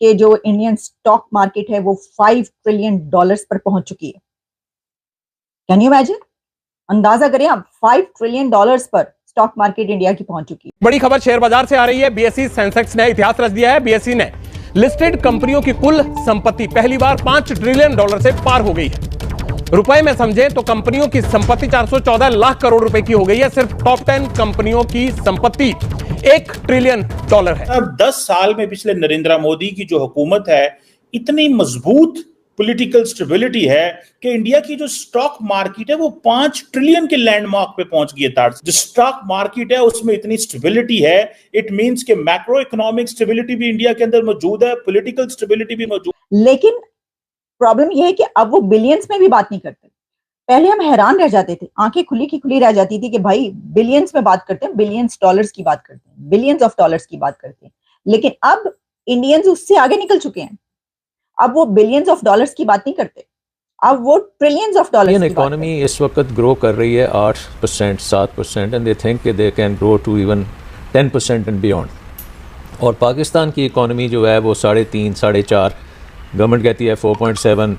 कि जो Indian stock market है वो $5 ट्रिलियन पर पहुंच चुकी है। Can you imagine? अंदाजा करें आप, $5 ट्रिलियन पर स्टॉक मार्केट इंडिया की पहुंच चुकी है। बड़ी खबर शेयर बाजार से आ रही है। बीएसई सेंसेक्स ने इतिहास रच दिया है। बीएसई ने लिस्टेड कंपनियों की कुल संपत्ति पहली बार $5 ट्रिलियन से पार हो गई है। रुपए में समझें तो कंपनियों की संपत्ति 414 लाख करोड़ रुपए की हो गई है। सिर्फ टॉप 10 कंपनियों की संपत्ति $1 ट्रिलियन है। अब 10 साल में पिछले नरेंद्र मोदी की जो हुकूमत है, इतनी मजबूत पॉलिटिकल स्टेबिलिटी है कि इंडिया की जो स्टॉक मार्केट है वो 5 ट्रिलियन के लैंडमार्क पे पहुंच गई है। जो स्टॉक मार्केट है उसमें इतनी स्टेबिलिटी है, इट मींस कि मैक्रो इकोनॉमिक स्टेबिलिटी भी इंडिया के अंदर मौजूद है, पॉलिटिकल स्टेबिलिटी भी मौजूद। लेकिन प्रॉब्लम यह है कि अब वो बिलियंस में भी बात नहीं करते। पहले हम हैरान रह जाते थे, आंखें खुली की खुली रह जाती थी कि भाई बिलियंस में बात करते हैं, बिलियंस डॉलर्स की बात करते हैं, बिलियंस ऑफ डॉलर्स की बात करते हैं। लेकिन अब इंडियंस उससे आगे निकल चुके हैं। अब वो बिलियंस ऑफ डॉलर्स की बात नहीं करते, अब वो ट्रिलियंस ऑफ डॉलर्स की बात करते हैं। इकोनॉमी इस वक्त ग्रो कर रही है 8%, 7% एंड दे थिंक कि they can grow to even 10% and beyond. और पाकिस्तान की इकोनॉमी जो है वो 3.5, 4.5, गवर्नमेंट कहती है 4.7।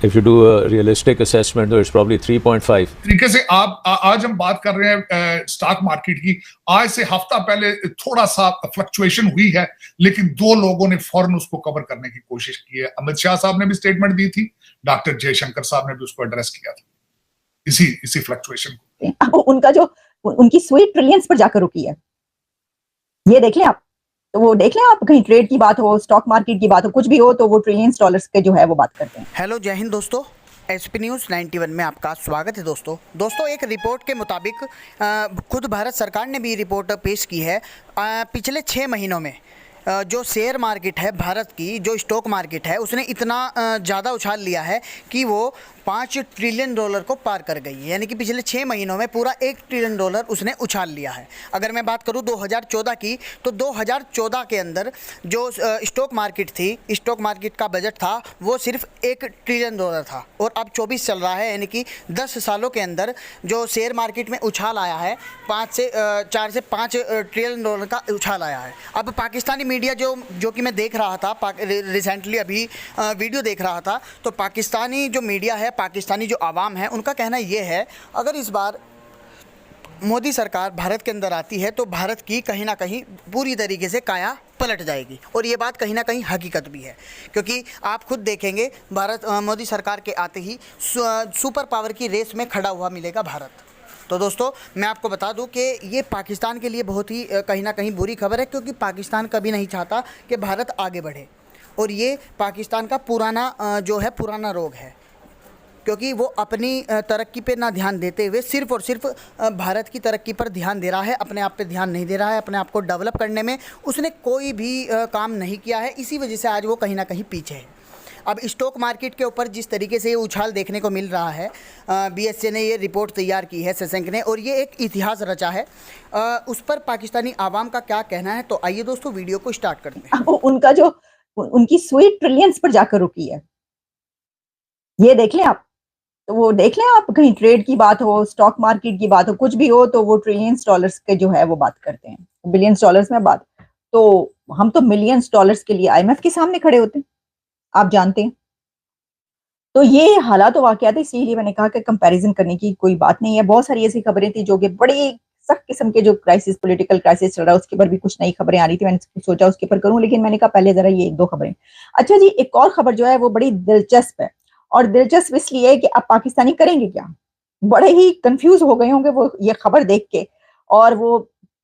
If you do a realistic assessment, though, it's probably 3.5. तरीके से आप आज हम बात कर रहे हैं स्टॉक मार्केट की। आज से हफ्ता पहले थोड़ा सा फ्लक्चुएशन हुई है, लेकिन 2 लोगों ने फौरन उसको कवर करने की कोशिश की है। अमित शाह साहब ने भी स्टेटमेंट दी थी, डॉक्टर जयशंकर साहब ने भी उसको एड्रेस किया था, इसी फ्लक्चुएशन को। उनका जो उनकी सुई ट्रिलियंस पर जाकर रुकी है, ये देख लें आप। तो वो देख लें आप, कहीं ट्रेड की बात हो, स्टॉक मार्केट की बात हो, कुछ भी हो, तो वो ट्रिलियंस डॉलर्स के जो है वो बात करते हैं। हेलो, जय हिंद दोस्तों, एसपी न्यूज़ 91 में आपका स्वागत है। दोस्तों एक रिपोर्ट के मुताबिक खुद भारत सरकार ने भी रिपोर्ट पेश की है। पिछले 6 महीनों में जो शेयर मार्केट है भारत की, जो स्टॉक मार्केट है, उसने इतना ज़्यादा उछाल लिया है कि वो $5 ट्रिलियन को पार कर गई है। यानी कि पिछले 6 महीनों में पूरा $1 ट्रिलियन उसने उछाल लिया है। अगर मैं बात करूं 2014 की, तो 2014 के अंदर जो स्टॉक मार्केट थी, स्टॉक मार्केट का बजट था वो सिर्फ $1 ट्रिलियन था। और अब 24 चल रहा है, यानी कि 10 सालों के अंदर जो शेयर मार्केट में उछाल आया है 4 से 5 ट्रिलियन का उछाल आया है। अब पाकिस्तानी मीडिया जो कि मैं देख रहा था, रिसेंटली अभी वीडियो देख रहा था, तो पाकिस्तानी जो मीडिया है, पाकिस्तानी जो आवाम है, उनका कहना ये है अगर इस बार मोदी सरकार भारत के अंदर आती है तो भारत की कहीं ना कहीं पूरी तरीके से काया पलट जाएगी। और ये बात कहीं ना कहीं हकीकत भी है, क्योंकि आप खुद देखेंगे मोदी सरकार के आते ही सुपर पावर की रेस में खड़ा हुआ मिलेगा भारत। तो दोस्तों मैं आपको बता दूं कि ये पाकिस्तान के लिए बहुत ही कहीं ना कहीं बुरी खबर है, क्योंकि पाकिस्तान कभी नहीं चाहता कि भारत आगे बढ़े। और ये पाकिस्तान का पुराना रोग है, क्योंकि वो अपनी तरक्की पे ना ध्यान देते हुए सिर्फ़ और सिर्फ भारत की तरक्की पर ध्यान दे रहा है, अपने आप पे ध्यान नहीं दे रहा है। अपने आप को डेवलप करने में उसने कोई भी काम नहीं किया है। इसी वजह से आज वो कहीं ना कहीं पीछे है। अब स्टॉक मार्केट के ऊपर जिस तरीके से ये उछाल देखने को मिल रहा है, बीएसई ने ये रिपोर्ट तैयार की है, सेसेंक ने, और ये एक इतिहास रचा है। उस पर पाकिस्तानी आवाम का क्या कहना है, तो आइए दोस्तों वीडियो को स्टार्ट करते हैं। उनका जो उनकी सुई ट्रिलियंस पर जाकर रुकी है, ये देख लें आप। तो वो देख लें आप, कहीं ट्रेड की बात हो, स्टॉक मार्केट की बात हो, कुछ भी हो, तो वो ट्रिलियंस डॉलर्स के जो है वो बात करते हैं, बिलियंस डॉलर्स में बात। तो हम तो मिलियंस डॉलर्स के लिए IMF के सामने खड़े होते हैं, आप जानते हैं। तो ये हालात वाकयात, इसीलिए मैंने कहा कि कंपैरिजन करने की कोई बात नहीं है। बहुत सारी ऐसी खबरें थी जो कि बड़ी सख्त किस्म के जो क्राइसिस, पॉलिटिकल क्राइसिस चल रहा है, उसके ऊपर भी कुछ नई खबरें आ रही थी। मैंने सोचा उसके ऊपर करूं, लेकिन मैंने कहा पहले जरा ये 1-2 खबरें। अच्छा जी, एक और खबर जो है वो बड़ी दिलचस्प है, और दिलचस्प इसलिए है कि अब पाकिस्तानी करेंगे क्या। बड़े ही कंफ्यूज हो गए होंगे वो ये खबर देख के, और वो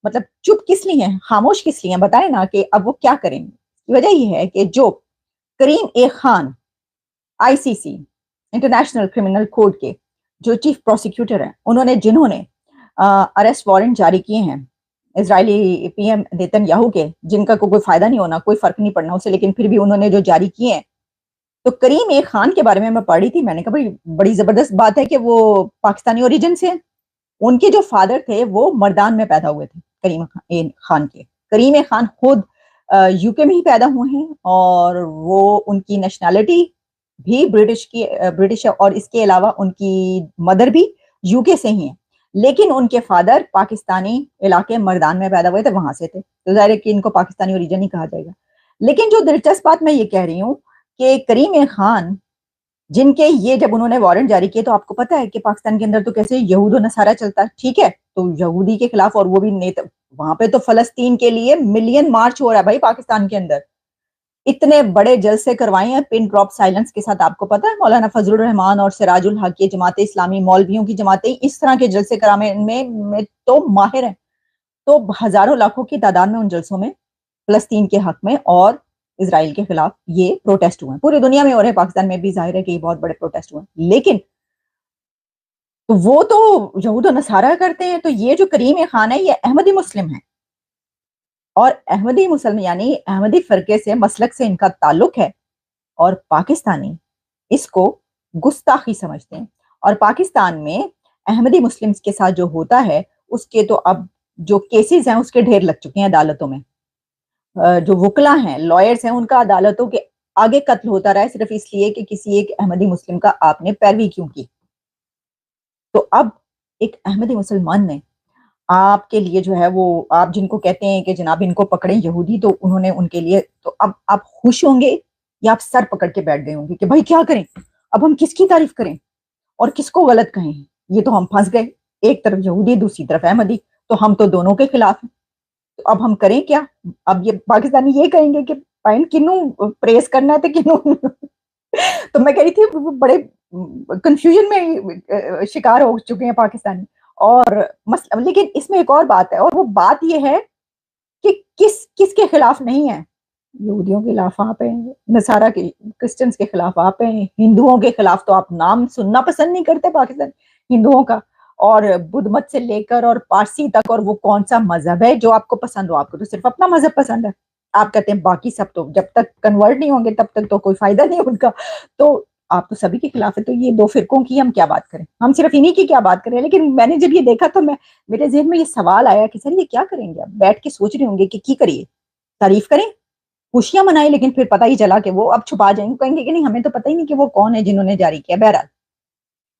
मतलब चुप किस लिए हैं, खामोश किस लिए हैं, बताएं ना कि अब वो क्या करेंगे। वजह ये है कि जो Karim A Khan ICC international criminal court के जो चीफ प्रोसिक्यूटर हैं, जिन्होंने अरेस्ट वारंट जारी किए हैं इजरायली PM नेतन्याहू के, जिनका कोई फायदा नहीं होना, कोई फर्क नहीं पड़ना उससे, लेकिन फिर भी उन्होंने जो जारी किए हैं। तो करीम ए खान के बारे में मैं पढ़ी थी, मैंने कहा बड़ी जबरदस्त बात है कि वो पाकिस्तानी ओरिजिन से हैं। उनके जो फादर थे वो मर्दान में पैदा हुए थे, करीम ए खान के। करीम ए खान खुद UK में ही पैदा हुए हैं, और वो उनकी नेशनैलिटी भी ब्रिटिश है, और इसके अलावा उनकी मदर भी UK से ही है, लेकिन उनके फादर पाकिस्तानी इलाके मर्दान में पैदा हुए थे, वहां से थे। तो जाहिर है कि इनको पाकिस्तानी ओरिजिन ही कहा जाएगा। लेकिन जो दिलचस्प बात मैं ये कह रही हूँ कि करीम खान, जिनके ये जब उन्होंने वारंट जारी किए, तो आपको पता है कि पाकिस्तान के अंदर तो कैसे यहूद और नसारा चलता है, ठीक है, तो यहूदी के खिलाफ, और वो भी नेता वहां पे तो फलस्तीन के लिए मिलियन मार्च हो रहा है भाई पाकिस्तान के अंदर, इतने बड़े जलसे करवाए हैं पिन ड्रॉप साइलेंस के साथ। आपको पता है मौलाना फजलुर रहमान और सिराजुल हक, ये जमात इस्लामी मौलवियों की जमातें इस तरह के जलसे कराने में तो माहिर है। तो हजारों लाखों की तादाद में उन जलसों में फलस्तीन के हक में और इसराइल के खिलाफ ये प्रोटेस्ट हुए, पूरी दुनिया में हो रहे, पाकिस्तान में भी जाहिर है कि ये बहुत बड़े प्रोटेस्ट हुए, लेकिन तो वो तो यहूद और नसारा करते हैं। तो ये जो करीम खान है ये अहमदी मुस्लिम है, और अहमदी मुसलमान यानी अहमदी फरके से, मसलक से इनका ताल्लुक है, और पाकिस्तानी इसको गुस्ताखी समझते हैं। और पाकिस्तान में अहमदी मुस्लिम्स के साथ जो होता है उसके तो अब जो केसेस हैं उसके ढेर लग चुके हैं अदालतों में। जो वकला हैं, लॉयर्स हैं, उनका अदालतों के आगे कत्ल होता रहा है सिर्फ इसलिए कि किसी एक अहमदी मुस्लिम का आपने पैरवी क्यों की। तो अब एक अहमदी मुसलमान ने आपके लिए जो है वो, आप जिनको कहते हैं कि जनाब इनको पकड़े यहूदी, तो उन्होंने उनके लिए, तो अब आप खुश होंगे या आप सर पकड़ के बैठ गए होंगे कि भाई क्या करें, अब हम किसकी तारीफ करें और किसको गलत कहें, ये तो हम फंस गए, एक तरफ यहूदी दूसरी तरफ अहमदी, तो हम तो दोनों के खिलाफ हैं, तो अब हम करें क्या। अब ये पाकिस्तानी ये कहेंगे कि पाइन किन्नू प्रेस करना है तो किन्नू तो मैं कह रही थी वो बड़े कंफ्यूजन में शिकार हो चुके हैं पाकिस्तानी। और लेकिन इसमें एक और बात है, और वो बात ये है कि किसके खिलाफ नहीं है। यहूदियों के खिलाफ आप हैं, नसारा के, क्रिश्चियंस के खिलाफ आप हैं, हिंदुओं के खिलाफ तो आप नाम सुनना पसंद नहीं करते पाकिस्तान हिंदुओं का, और बुद्ध मत से लेकर और पारसी तक, और वो कौन सा मजहब है जो आपको पसंद हो, आपको तो सिर्फ अपना मजहब पसंद है, आप कहते हैं बाकी सब तो जब तक कन्वर्ट नहीं होंगे तब तक तो कोई फायदा नहीं उनका, तो आप तो सभी के खिलाफ है। तो ये दो फिरकों की हम क्या बात करें, हम सिर्फ इन्हीं की क्या बात करें। लेकिन मैंने जब ये देखा तो मेरे ज़हन में ये सवाल आया कि सर ये क्या करेंगे, अब बैठ के सोच रहे होंगे कि की करिए, तारीफ करें, खुशियां मनाएं, लेकिन फिर पता ही चला कि वो अब छुपा जाएंगे, कहेंगे कि नहीं हमें तो पता ही नहीं कि वो कौन है जिन्होंने जारी किया। बहरहाल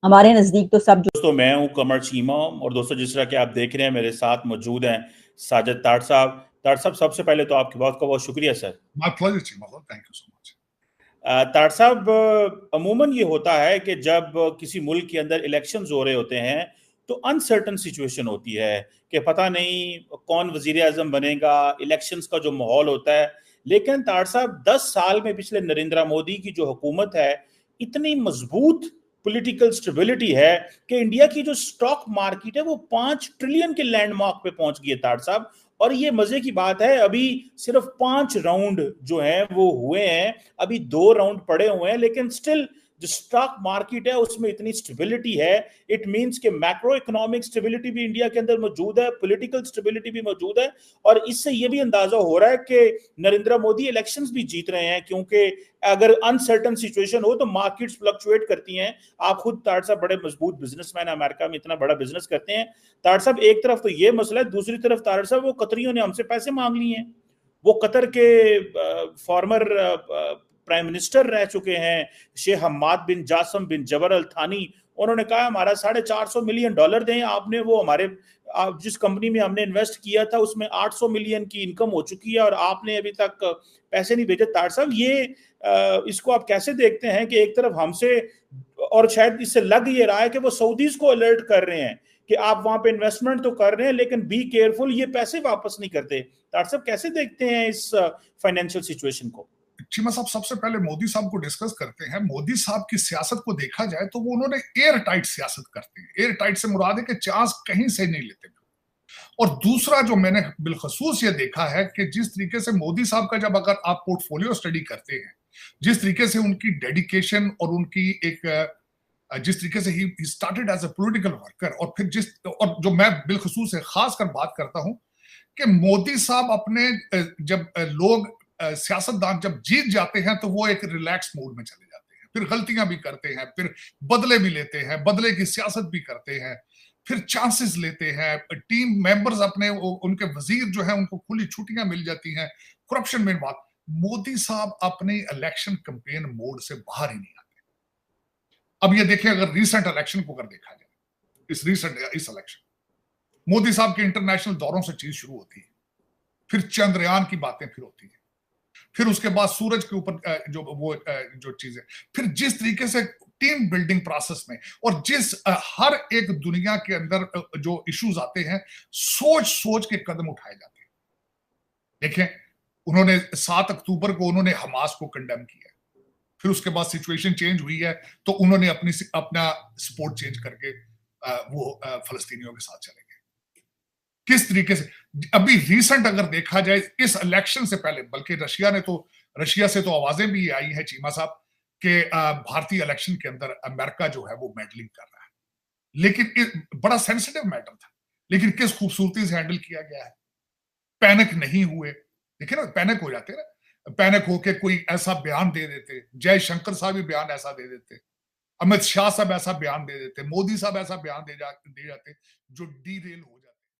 हमारे नजदीक तो सब जो। दोस्तों मैं हूं कमर चीमा, और दोस्तों जिस तरह के आप देख रहे हैं मेरे साथ मौजूद हैं साजिद ताड़ साहब। ताड़ साहब सबसे पहले तो आपकी बहुत बहुत शुक्रिया sir. My pleasure Cheema, thank you so much. ताड़ साहब, अमूमन ये होता है कि जब किसी मुल्क के अंदर इलेक्शंस हो रहे होते हैं तो अनसर्टन सिचुएशन होती है कि पता नहीं कौन वजीर आजम बनेगा, इलेक्शंस का जो माहौल होता है। लेकिन ताड़ साहब 10 साल में पिछले नरेंद्र मोदी की जो हुकूमत है, इतनी मजबूत पॉलिटिकल स्टेबिलिटी है कि इंडिया की जो स्टॉक मार्केट है वो 5 ट्रिलियन के लैंडमार्क पे पहुंच गई है ताड़ साहब। और ये मजे की बात है, अभी सिर्फ 5 राउंड जो हैं वो हुए हैं, अभी 2 राउंड पड़े हुए हैं, लेकिन स्टिल जो स्टॉक मार्केट है उसमें इतनी स्टेबिलिटी है। इट मींस कि मैक्रो इकोनॉमिक स्टेबिलिटी भी इंडिया के अंदर मौजूद है, पॉलिटिकल स्टेबिलिटी भी मौजूद है, और इससे ये भी अंदाजा हो रहा है कि नरेंद्र मोदी इलेक्शंस भी जीत रहे हैं, क्योंकि अगर अनसर्टन सिचुएशन हो तो मार्केट्स फ्लक्चुएट करती हैं। आप खुद ताड़ साहब बड़े मजबूत बिजनेसमैन, अमेरिका में इतना बड़ा बिजनेस करते हैं। ताड़ साहब एक तरफ तो ये मसला है, दूसरी तरफ ताड़ साहब वो कतरियों ने हमसे पैसे मांग लिए हैं। वो कतर के फॉर्मर प्राइम मिनिस्टर रह चुके हैं शेख हम्माद बिन जासम बिन जबर अल थानी, उन्होंने कहा हमारा $450 मिलियन दें। आपने वो हमारे जिस कंपनी में हमने इन्वेस्ट किया था उसमें 800 मिलियन की इनकम हो चुकी है और आपने अभी तक पैसे नहीं भेजे। ताड़ साहब ये इसको आप कैसे देखते हैं कि एक तरफ हमसे, और शायद इससे लग ये रहा है कि वो सऊदीज को अलर्ट कर रहे हैं कि आप वहां पे इन्वेस्टमेंट तो कर रहे हैं लेकिन बी केयरफुल, ये पैसे वापस नहीं करते। ताड़ साहब कैसे देखते हैं इस फाइनेंशियल सिचुएशन को? चीमा साहब सबसे पहले मोदी साहब को डिस्कस करते हैं। मोदी साहब की सियासत को देखा जाए तो वो उन्होंने एयर टाइट सियासत करते हैं। एयर टाइट से मुराद है कि चांस कहीं से नहीं लेते। और दूसरा जो मैंने बिलखसूस ये देखा है कि जिस तरीके से मोदी साहब का, जब अगर आप पोर्टफोलियो स्टडी करते हैं, जिस तरीके से उनकी डेडिकेशन और उनकी एक जिस तरीके से ही started as a political worker, और फिर और जो मैं बिलखसूस है खास कर बात करता हूं कि मोदी साहब अपने जब लोग सियासतदान जब जीत जाते हैं तो वो एक रिलैक्स मूड में चले जाते हैं, फिर गलतियां भी करते हैं, फिर बदले भी लेते हैं, बदले की सियासत भी करते हैं, फिर चांसेस लेते हैं, टीम मेंबर्स अपने उनके वजीर जो है उनको खुली छुट्टियां मिल जाती हैं, करप्शन में बात। मोदी साहब अपने इलेक्शन कैंपेन मोड से बाहर ही नहीं आते। अब ये देखिए, अगर रीसेंट इलेक्शन को अगर देखा जाए, इस इलेक्शन मोदी साहब के इंटरनेशनल दौरों से चीज शुरू होती है, फिर चंद्रयान की बातें फिर होती है, फिर उसके बाद सूरज के ऊपर जो चीजें, फिर जिस तरीके से टीम बिल्डिंग प्रोसेस में और जिस हर एक दुनिया के अंदर जो इश्यूज आते हैं, सोच सोच के कदम उठाए जाते हैं। देखें, उन्होंने 7 अक्टूबर को उन्होंने हमास को कंडेम किया, फिर उसके बाद सिचुएशन चेंज हुई है तो उन्होंने अपना सपोर्ट चेंज करके वो फलस्तीनियों के साथ चले गए। किस तरीके से अभी रिसेंट अगर देखा जाए इस इलेक्शन से पहले, बल्कि रशिया से तो आवाजें भी आई है चीमा साहब कि भारतीय इलेक्शन के अंदर अमेरिका जो है वो मेडलिंग कर रहा है, लेकिन बड़ा सेंसिटिव मैटर था, लेकिन किस खूबसूरती से हैंडल किया गया है। पैनिक नहीं हुए। देखिए ना, पैनिक हो जाते ना, पैनिक होके कोई ऐसा बयान दे देते, जयशंकर साहब भी बयान ऐसा दे देते, अमित शाह साहब ऐसा बयान दे देते, मोदी साहब ऐसा बयान दे जाते जो डीरेल हो